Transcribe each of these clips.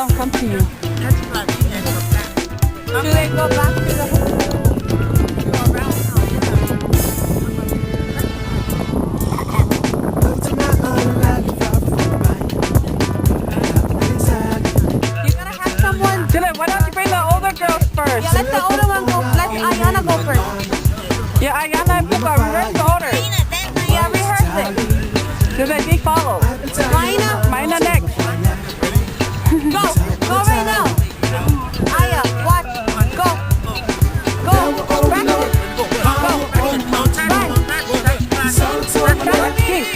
don't come to you. Do they go back to the why don't you bring the older girls first? Yeah, let the older one go. Let Ayana go first. Yeah, Ayana and Puka, rehearse the order. Yeah, rehearse it. Do they follow? Mina next. Go right now. Aya, watch. Go. Practice.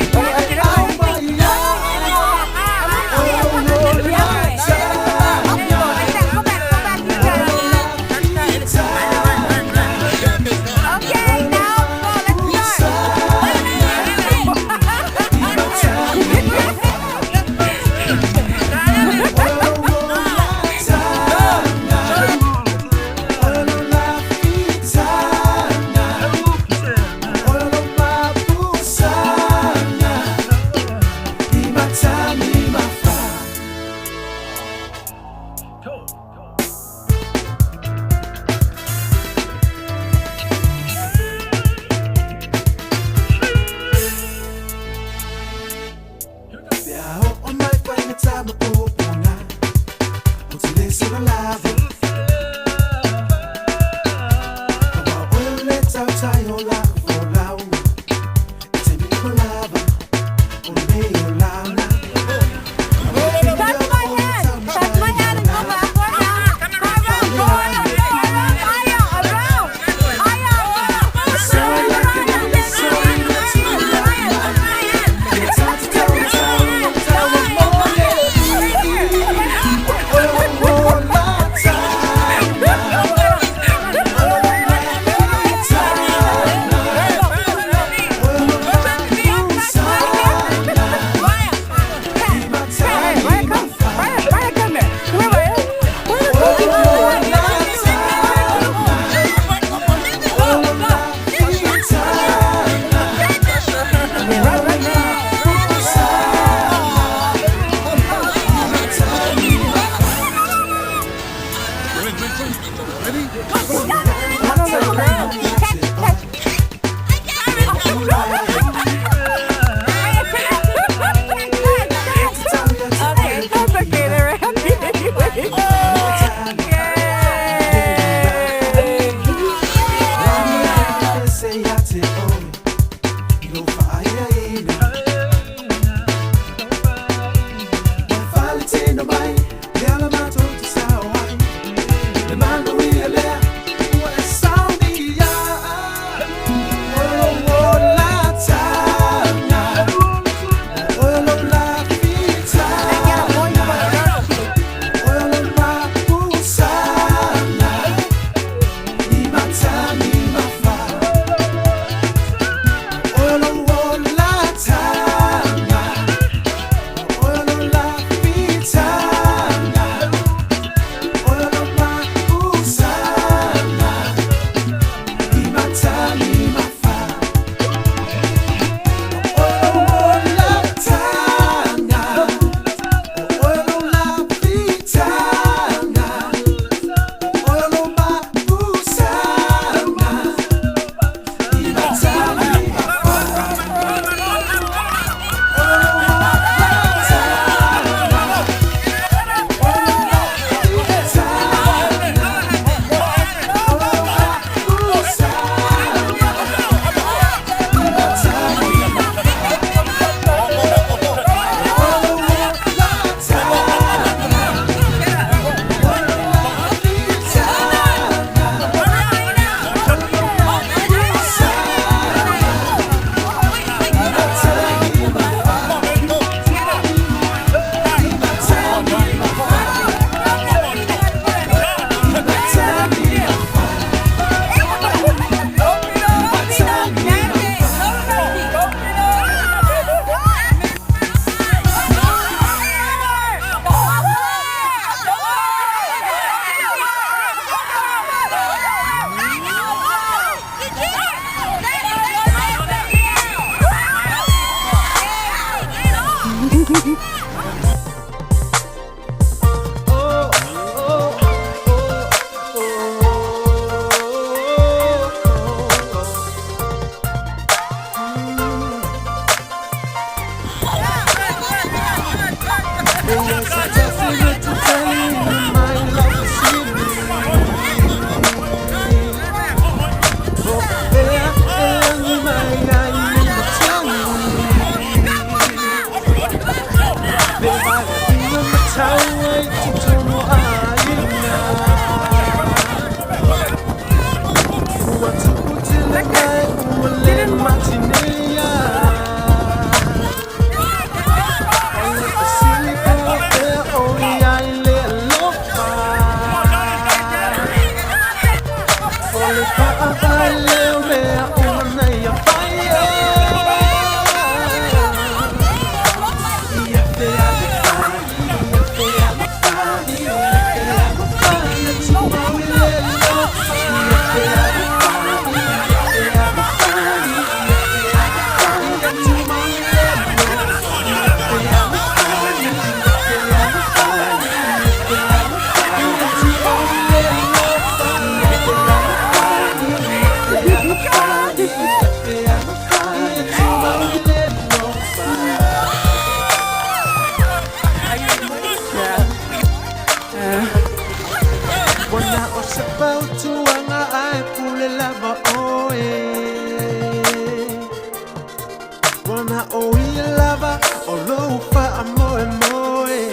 oh we lava olo fa amoe moe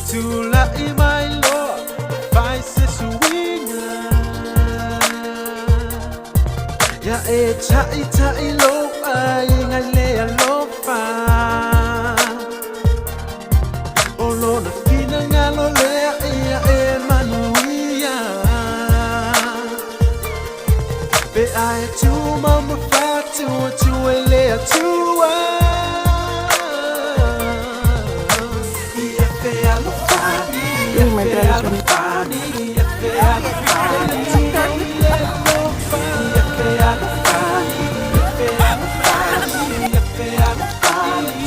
tula I my lord vai se swinga ya e chai lo ai ngai le lo fa olo na fina ngalo le e manuia be ai tu mama fa tu ele tu ia fe alo fani ia fe alo fani ia fe alo fani ia fe alo fani ia fe alo fani ia fe alo fani